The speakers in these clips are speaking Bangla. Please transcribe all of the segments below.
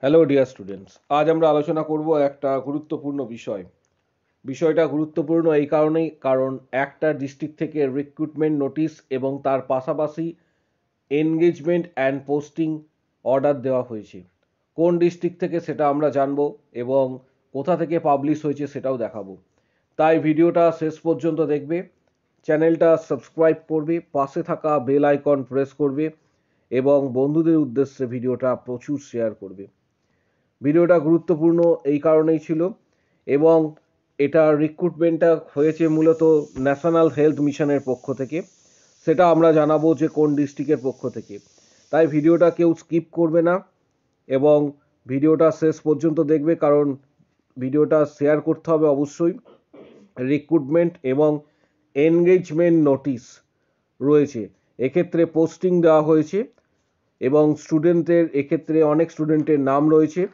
হ্যালো ডিয়ার স্টুডেন্টস, আজ আমরা আলোচনা করব একটা গুরুত্বপূর্ণ বিষয়। বিষয়টা গুরুত্বপূর্ণ এই কারণেই কারণ একটা ডিস্ট্রিক্ট থেকে রিক্রুটমেন্ট নোটিশ এবং তার পাশাপাশি এনগেজমেন্ট অ্যান্ড পোস্টিং অর্ডার দেওয়া হয়েছে। কোন ডিস্ট্রিক্ট থেকে সেটা আমরা জানবো এবং কোথা থেকে পাবলিশ হয়েছে সেটাও দেখাবো। তাই ভিডিওটা শেষ পর্যন্ত দেখবে, চ্যানেলটা সাবস্ক্রাইব করবে, পাশে থাকা বেল আইকন প্রেস করবে এবং বন্ধুদের উদ্দেশ্যে ভিডিওটা প্রচুর শেয়ার করবে। ভিডিওটা গুরুত্বপূর্ণ এই কারণেই ছিল এবং এটা রিক্রুটমেন্টটা হয়েছে মূলত ন্যাশনাল হেলথ মিশনের পক্ষ থেকে। সেটা আমরা জানাবো যে কোন ডিস্ট্রিক্টের পক্ষ থেকে। তাই ভিডিওটা কেউ স্কিপ করবে না এবং ভিডিওটা শেষ পর্যন্ত দেখবে, কারণ ভিডিওটা শেয়ার করতে হবে অবশ্যই। রিক্রুটমেন্ট এবং এনগেজমেন্ট নোটিশ রয়েছে, এক্ষেত্রে পোস্টিং দেওয়া হয়েছে এবং স্টুডেন্টদের এক্ষেত্রে অনেক স্টুডেন্টের নাম রয়েছে।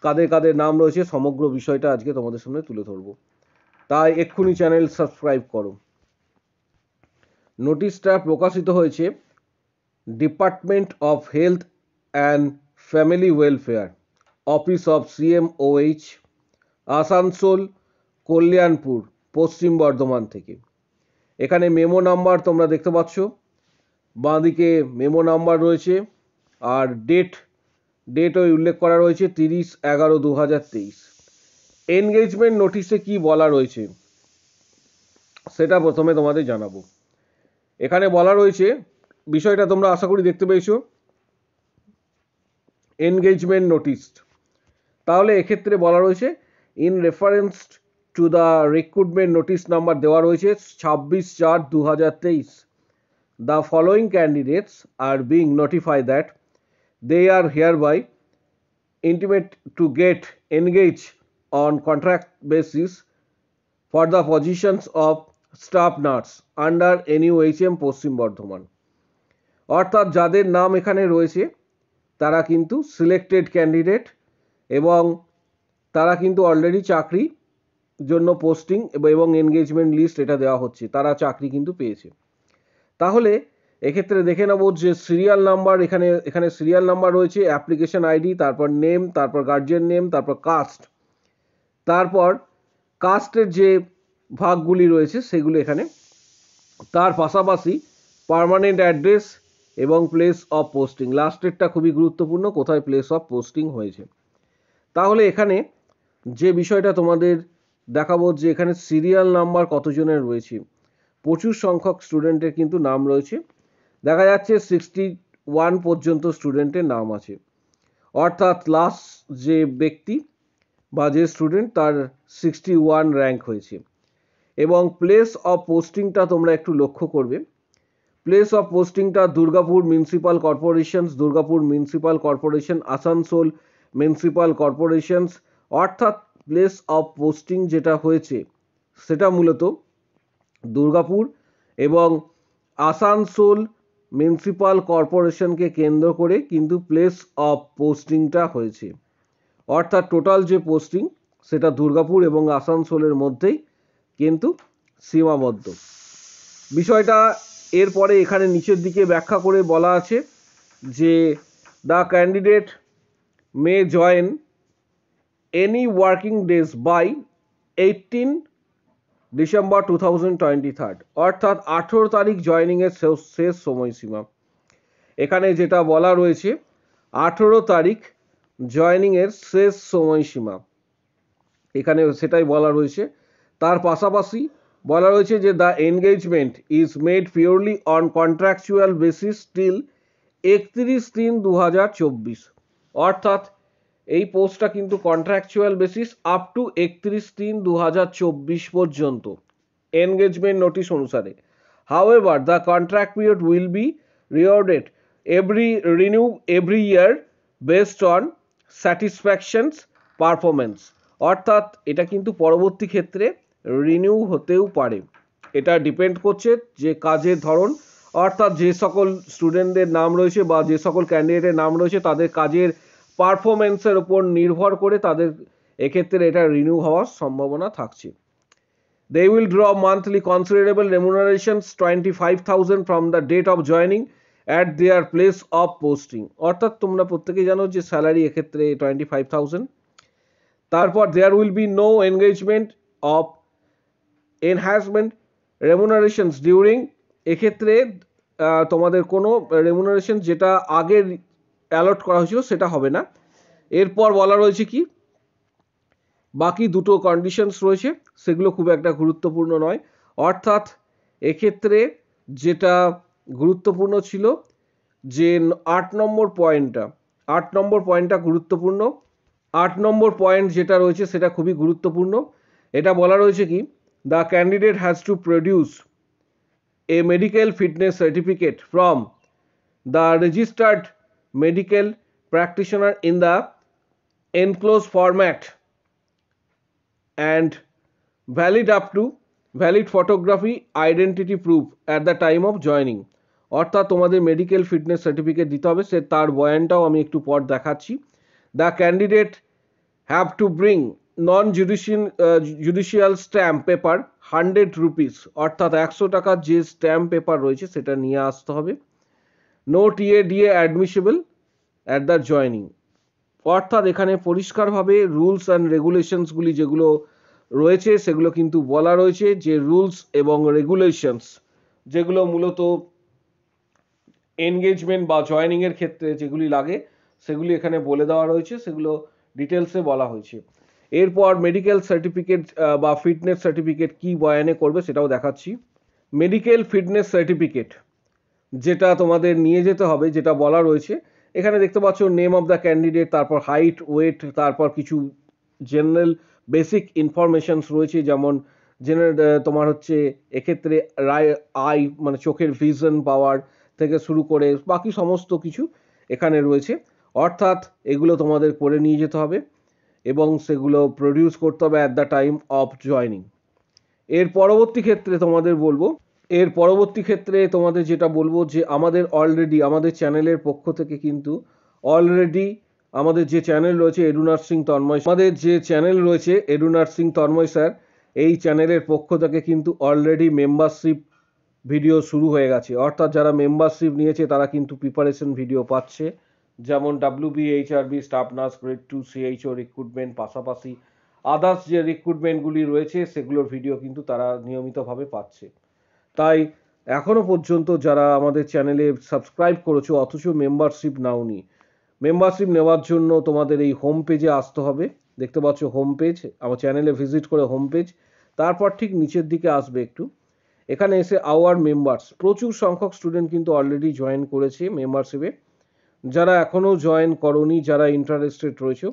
কাদের কাদের নাম রয়েছে সমগ্র বিষয়টা আজকে তোমাদের সামনে তুলে ধরবো। তাই এক্ষুনি চ্যানেল সাবস্ক্রাইব করো। নোটিশটা প্রকাশিত হয়েছে department of health and family welfare, office of CMOH, Asansol, Kalyanpur, পশ্চিম বর্ধমান থেকে। এখানে মেমো নাম্বার তোমরা দেখতে পাচ্ছ, বাঁদিকে মেমো নাম্বার রয়েছে আর ডেট ওই উল্লেখ করা রয়েছে 30/11/2023। এনগেজমেন্ট নোটিশে কি বলা রয়েছে সেটা প্রথমে তোমাদের জানাবো। এখানে বলা রয়েছে, বিষয়টা তোমরা আশা করি দেখতে পেয়েছো, এনগেজমেন্ট নোটিশ। তাহলে এক্ষেত্রে বলা রয়েছে in reference to the recruitment notice number দেওয়া রয়েছে 26/4/2023, the following candidates are being notified that they are hereby intimate to get engaged on contract basis for the positions of staff nurse under NUHM পশ্চিম বর্ধমান। অর্থাৎ যাদের নাম এখানে রয়েছে তারা কিন্তু সিলেক্টেড ক্যান্ডিডেট এবং তারা কিন্তু অলরেডি চাকরি জন্য পোস্টিং এবং এনগেজমেন্ট লিস্ট এটা দেওয়া হচ্ছে, তারা চাকরি কিন্তু পেয়েছে। তাহলে এক্ষেত্রে দেখে নেব যে সিরিয়াল নাম্বার, এখানে সিরিয়াল নাম্বার রয়েছে, অ্যাপ্লিকেশন আইডি, তারপর নেম, তারপর গার্জিয়ান নেম, তারপর কাস্ট, তারপর কাস্টের যে ভাগগুলি রয়েছে সেগুলো এখানে, তার পাশাপাশি পার্মানেন্ট অ্যাড্রেস এবং প্লেস অফ পোস্টিং। লাস্টেরটা খুবই গুরুত্বপূর্ণ, কোথায় প্লেস অফ পোস্টিং হয়েছে। তাহলে এখানে যে বিষয়টা তোমাদের দেখাবো যে এখানে সিরিয়াল নাম্বার কতজনের রয়েছে। প্রচুর সংখ্যক স্টুডেন্টের কিন্তু নাম রয়েছে, দেখা যাচ্ছে 61 পর্যন্ত স্টুডেন্টের নাম আছে। অর্থাৎ লাস্ট যে ব্যক্তি বা যে স্টুডেন্ট তার 61 র্যাঙ্ক হয়েছে। এবং প্লেস অফ পোস্টিংটা তোমরা একটু লক্ষ্য করবে, প্লেস অফ পোস্টিংটা Durgapur municipal corporations, Durgapur municipal corporation, Asansol municipal corporations. অর্থাৎ প্লেস অফ পোস্টিং যেটা হয়েছে সেটা মূলত দুর্গাপুর এবং আসানসোল মিউনিসিপ্যাল কর্পোরেশনকে কেন্দ্র করে কিন্তু প্লেস অফ পোস্টিংটা হয়েছে। অর্থাৎ টোটাল যে পোস্টিং সেটা দুর্গাপুর এবং আসানসোলের মধ্যেই কিন্তু সীমাবদ্ধ। বিষয়টা এরপরে এখানে নিচের দিকে ব্যাখ্যা করে বলা আছে যে the candidate may join any working days by 18 December 2023, অর্থাৎ 18 তারিখ জয়নিংয়ের শেষ সময়সীমা। এখানে যেটা বলা রয়েছে 18 তারিখ জয়নিংয়ের শেষ সময়সীমা, এখানে সেটাই বলা রয়েছে। তার পাশাপাশি বলা রয়েছে যে the engagement is made purely on contractual basis till 31/3/2024, অর্থাৎ এই পোস্টটা কিন্তু কন্ট্রাকচুয়াল বেসিস আপ টু 31/3/2024 পর্যন্ত এনগেজমেন্ট নোটিশ অনুসারে। However the contract period will be rewarded renew every year based on satisfactions performance, অর্থাৎ এটা কিন্তু পরবর্তী ক্ষেত্রে রিনিউ হতেও পারে। এটা ডিপেন্ড করছে যে কাজের ধরন, অর্থাৎ যে সকল স্টুডেন্টদের নাম রয়েছে বা যে সকল ক্যান্ডিডেটের নাম রয়েছে তাদের কাজের পারফরমেন্সের উপর নির্ভর করে তাদের এক্ষেত্রে এটা রিনিউ হওয়ার সম্ভাবনা থাকছে। They will draw monthly considerable remunerations 25,000 from the date of joining at their place of posting, অর্থাৎ তোমরা প্রত্যেকেই জানো যে স্যালারি এক্ষেত্রে 25,000। তারপর there will be no engagement of enhancement remunerations during, এক্ষেত্রে তোমাদের কোনো রেমুনারেশন যেটা আগের অ্যালট করা হয়েছিল সেটা হবে না। এরপর বলা রয়েছে কি, বাকি দুটো কন্ডিশনস রয়েছে সেগুলো খুব একটা গুরুত্বপূর্ণ নয়। অর্থাৎ এক্ষেত্রে যেটা গুরুত্বপূর্ণ ছিল যে 8 নম্বর পয়েন্টটা গুরুত্বপূর্ণ। 8 নম্বর পয়েন্ট যেটা রয়েছে সেটা খুবই গুরুত্বপূর্ণ। এটা বলা রয়েছে কি, the candidate has to produce A medical fitness certificate from the registered medical practitioner in the enclosed format and valid photography identity proof at the time of joining। অর্থাৎ তোমাদের মেডিকেল ফিটনেস সার্টিফিকেট দিতে হবে, সে তার বয়ানটাও আমি একটু পর দেখাচ্ছি। The candidate have to bring non judicial stamp paper 100 rupees, অর্থাৎ 100 টাকার যে স্ট্যাম্প পেপার রয়েছে সেটা নিয়ে আসতে হবে। No TA DA admissible at the joining, অর্থাৎ এখানে পরিষ্কারভাবে রুলস অ্যান্ড রেগুলেশনসগুলি যেগুলো রয়েছে সেগুলো কিন্তু বলা রয়েছে যে রুলস এবং রেগুলেশনস যেগুলো মূলত এনগেজমেন্ট বা জয়নিংয়ের ক্ষেত্রে যেগুলি লাগে সেগুলি এখানে বলে দেওয়া রয়েছে, সেগুলো ডিটেলসে বলা হয়েছে। এরপর মেডিকেল সার্টিফিকেট বা ফিটনেস সার্টিফিকেট কি বয়ানে করবে সেটাও দেখাচ্ছি। মেডিকেল ফিটনেস সার্টিফিকেট যেটা তোমাদের নিয়ে যেতে হবে, যেটা বলা রয়েছে এখানে দেখতে পাচ্ছ নেম অফ দ্য ক্যান্ডিডেট, তারপর হাইট, ওয়েট, তারপর কিছু জেনারেল বেসিক ইনফরমেশনস রয়েছে, যেমন জেনারেল তোমার হচ্ছে এক্ষেত্রে আই মানে চোখের ভিশন পাওয়ার থেকে শুরু করে বাকি সমস্ত কিছু এখানে রয়েছে। অর্থাৎ এগুলো তোমাদের করে নিয়ে যেতে হবে এবং সেগুলো প্রডিউস করতে হবে at the time of joining. এর পরবর্তী ক্ষেত্রে তোমাদের যেটা বলবো যে আমাদের চ্যানেলের পক্ষ থেকে কিন্তু অলরেডি আমাদের যে চ্যানেল রয়েছে এডু নার্সিং তন্ময় স্যার, এই চ্যানেলের পক্ষ থেকে কিন্তু অলরেডি মেম্বারশিপ ভিডিও শুরু হয়ে গেছে। অর্থাৎ যারা মেম্বারশিপ নিয়েছে তারা কিন্তু প্রিপারেশন ভিডিও পাচ্ছে, যেমন WBHRB staff nurse grade 2 CHO recruitment, পাশাপাশি আদার্স যে রিক্রুটমেন্টগুলি রয়েছে সেগুলোর ভিডিও কিন্তু তারা নিয়মিতভাবে পাচ্ছে। তাই এখনো পর্যন্ত যারা আমাদের চ্যানেলে সাবস্ক্রাইব করেছো অথচ মেম্বারশিপ নাওনি, মেম্বারশিপ নেওয়ার জন্য তোমাদের এই হোম পেজে আসতে হবে। দেখতে পাচ্ছ হোম পেজ, আমার চ্যানেলে ভিজিট করে হোম পেজ, তারপর ঠিক নিচের দিকে আসবে একটু, এখানে এসে আওয়ার মেম্বার্স, প্রচুর সংখ্যক স্টুডেন্ট কিন্তু অলরেডি জয়েন করেছে মেম্বারশিপে। যারা এখনো জয়েন করোনি, যারা ইন্টারেস্টেড রয়েছে,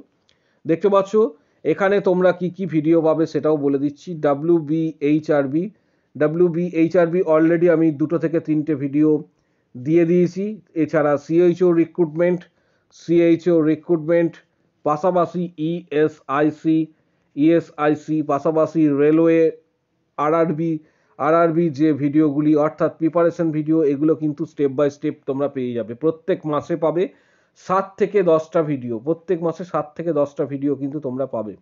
দেখতে পাচ্ছ এখানে তোমরা কি কি ভিডিও পাবে সেটাও বলে দিচ্ছি। WBHRB অলরেডি আমি 2 থেকে 3টে ভিডিও দিয়ে দিয়েছি। এছাড়া CHO রিক্রুটমেন্ট, পাশাপাশি ESIC, পাশাপাশি রেলওয়ে, RRB যে ভিডিওগুলি অর্থাৎ প্রিপারেশন ভিডিও, এগুলো কিন্তু স্টেপ বাই স্টেপ তোমরা পেয়ে যাবে। প্রত্যেক মাসে পাবে 7 থেকে 10টা ভিডিও, প্রত্যেক মাসে 7 থেকে 10টা ভিডিও কিন্তু তোমরা পাবে।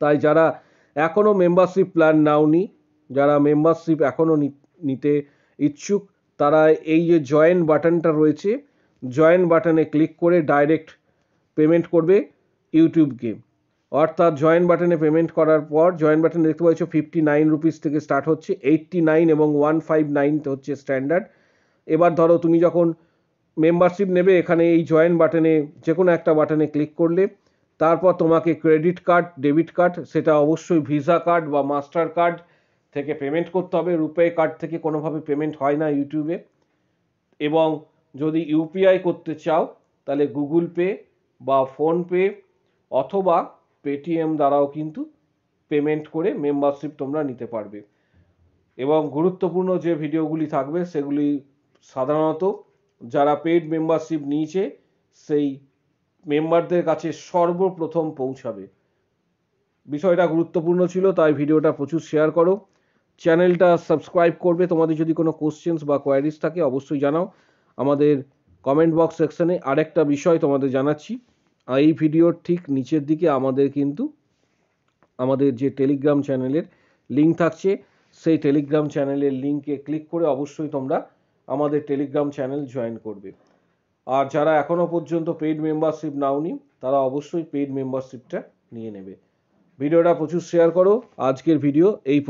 তাই যারা এখনো মেম্বারশিপ প্ল্যান নাওনি, যারা মেম্বারশিপ এখনো নিতে ইচ্ছুক, তারা এই যে জয়েন বাটনটা রয়েছে, জয়েন বাটনে ক্লিক করে ডাইরেক্ট পেমেন্ট করবে ইউটিউবকে। অর্থাৎ জয়েন বাটনে পেমেন্ট করার পর, জয়েন বাটনে দেখতে পাচ্ছ 59 রুপিস থেকে স্টার্ট হচ্ছে, 89 এবং 159 হচ্ছে স্ট্যান্ডার্ড। এবার ধরো তুমি যখন মেম্বারশিপ নেবে, এখানে এই জয়েন বাটনে যে কোনো একটা বাটনে ক্লিক করলে তারপর তোমাকে ক্রেডিট কার্ড, ডেবিট কার্ড, সেটা অবশ্যই ভিসা কার্ড বা মাস্টার কার্ড থেকে পেমেন্ট করতে হবে। রুপে কার্ড থেকে কোনোভাবে পেমেন্ট হয় না ইউটিউবে। এবং যদি ইউপিআই করতে চাও তাহলে গুগল পে বা ফোনপে অথবা পেটিএম দ্বারাও কিন্তু পেমেন্ট করে মেম্বারশিপ তোমরা নিতে পারবে। এবং গুরুত্বপূর্ণ যে ভিডিওগুলি থাকবে সেগুলি সাধারণত যারা পেইড মেম্বারশিপ নিয়েছে সেই মেম্বারদের কাছে সর্বপ্রথম পৌঁছাবে। বিষয়টা গুরুত্বপূর্ণ ছিল, তাই ভিডিওটা প্রচুর শেয়ার করো, চ্যানেলটা সাবস্ক্রাইব করবে। তোমাদের যদি কোনো কোশ্চেন্স বা কোয়ারিজ থাকে অবশ্যই জানাও আমাদের কমেন্ট বক্স সেকশনে। আরেকটা বিষয় তোমাদের জানাচ্ছি, এই ভিডিওর ঠিক নিচের দিকে আমাদের যে টেলিগ্রাম চ্যানেলের লিঙ্ক থাকছে, সেই টেলিগ্রাম চ্যানেলের লিঙ্কে ক্লিক করে অবশ্যই তোমরা আমাদের টেলিগ্রাম চ্যানেল জয়েন করবে। আর যারা এখনো পর্যন্ত পেইড মেম্বারশিপ নাওনি তারা অবশ্যই পেইড মেম্বারশিপটা নিয়ে নেবে। ভিডিওটা প্রচুর শেয়ার করো। আজকের ভিডিও এই